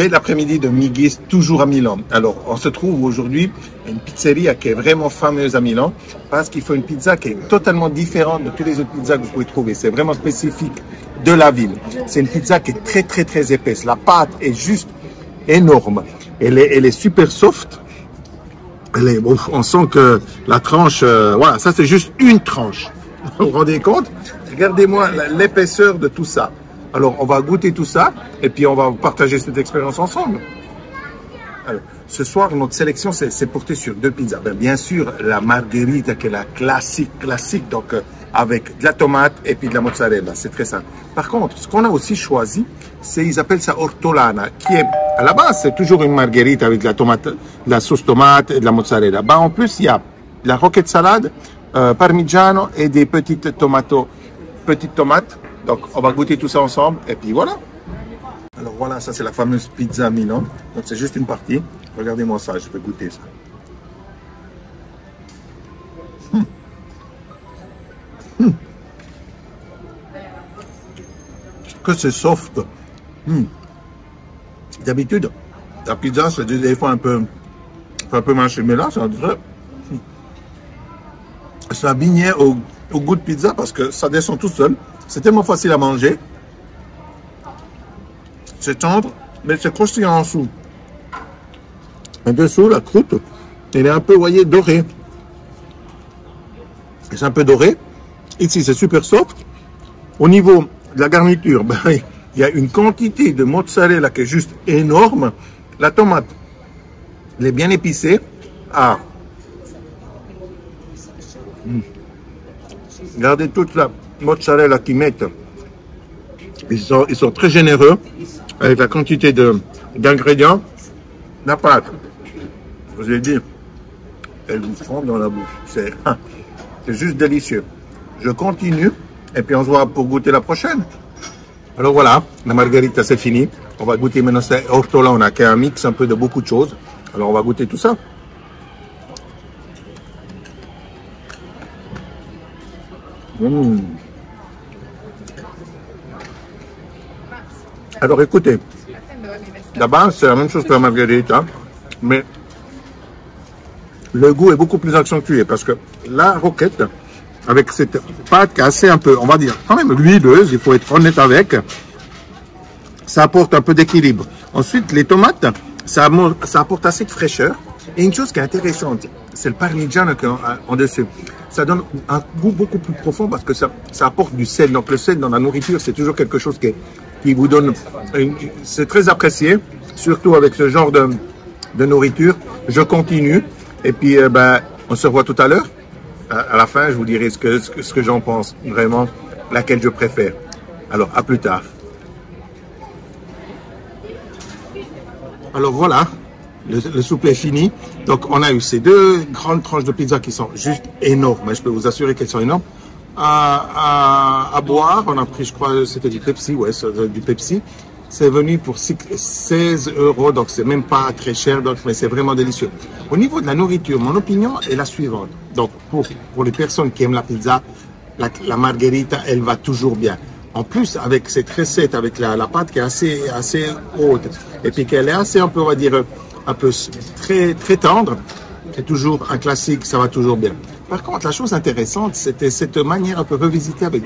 bel après-midi de Migis, toujours à Milan. Alors, on se trouve aujourd'hui à une pizzeria qui est vraiment fameuse à Milan parce qu'il faut une pizza qui est totalement différente de toutes les autres pizzas que vous pouvez trouver. C'est vraiment spécifique de la ville. C'est une pizza qui est très, très, très épaisse. La pâte est juste énorme. Elle est super soft. On sent que la tranche, voilà, ça c'est juste une tranche. Vous vous rendez compte? Regardez-moi l'épaisseur de tout ça. Alors, on va goûter tout ça et puis on va partager cette expérience ensemble. Alors, ce soir, notre sélection c'est portée sur deux pizzas. Bien sûr, la margherita qui est la classique, donc avec de la tomate et puis de la mozzarella. C'est très simple. Par contre, ce qu'on a aussi choisi, ils appellent ça ortolana, qui est, à la base, c'est toujours une margherita avec de la tomate, de la sauce tomate et de la mozzarella. En plus, il y a la roquette salade, parmigiano et des petites tomates. Donc, on va goûter tout ça ensemble et puis voilà. Alors voilà, ça c'est la fameuse pizza Milan. Donc c'est juste une partie. Regardez-moi ça, je vais goûter ça. Que c'est soft. D'habitude, la pizza c'est des fois un peu mâché, mais là ça bignait au goût de pizza parce que ça descend tout seul. C'est tellement facile à manger. C'est tendre, mais c'est croustillant en dessous. En dessous, la croûte, elle est un peu, vous voyez, dorée. C'est un peu doré. Ici, c'est super soft. Au niveau de la garniture, il y a une quantité de mozzarella qui est juste énorme. La tomate, elle est bien épicée. Regardez toute la mozzarella qu'ils mettent. Ils sont très généreux avec la quantité d'ingrédients. La pâte, je vous ai dit, elle vous fond dans la bouche. C'est juste délicieux. Je continue et puis on se voit pour goûter la prochaine. Alors voilà, la margherita c'est fini. On va goûter maintenant c'est ortolana qui est un mix un peu de beaucoup de choses. Alors on va goûter tout ça. Alors écoutez, la base c'est la même chose que la margherita, mais le goût est beaucoup plus accentué parce que la roquette, avec cette pâte qui est assez un peu, on va dire, quand même huileuse, il faut être honnête avec, ça apporte un peu d'équilibre. Ensuite, les tomates, ça apporte assez de fraîcheur. Et une chose qui est intéressante, c'est le parmigiano en dessus. Ça donne un goût beaucoup plus profond parce que ça apporte du sel. Donc le sel dans la nourriture, c'est toujours quelque chose qui vous donne... C'est très apprécié, surtout avec ce genre de nourriture. Je continue et puis on se revoit tout à l'heure. À la fin, je vous dirai ce que j'en pense, vraiment, laquelle je préfère. Alors, à plus tard. Alors voilà, le souper est fini. Donc on a eu ces deux grandes tranches de pizza qui sont juste énormes. Je peux vous assurer qu'elles sont énormes. À boire, on a pris, je crois, c'était du Pepsi, ouais, du Pepsi. C'est venu pour 16 €, donc c'est même pas très cher, donc, mais c'est vraiment délicieux. Au niveau de la nourriture, mon opinion est la suivante. Donc pour les personnes qui aiment la pizza, la margherita, elle va toujours bien. En plus, avec cette recette, avec la pâte qui est assez haute, et puis qu'elle est assez un peu, on va dire, un peu très, très tendre, c'est toujours un classique, ça va toujours bien. Par contre, la chose intéressante, c'était cette manière un peu revisitée avec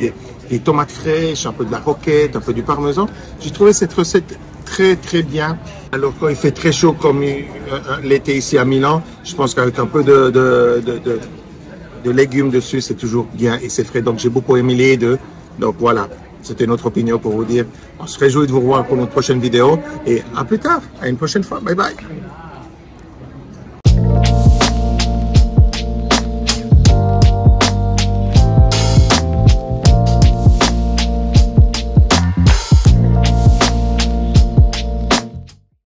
des tomates fraîches, un peu de la roquette, un peu du parmesan. J'ai trouvé cette recette très, très bien. Alors, quand il fait très chaud comme l'été ici à Milan, je pense qu'avec un peu de légumes dessus, c'est toujours bien et c'est frais. Donc, j'ai beaucoup aimé les deux. Donc, voilà. C'était notre opinion pour vous dire. On se réjouit de vous revoir pour notre prochaine vidéo. Et à plus tard. À une prochaine fois. Bye bye.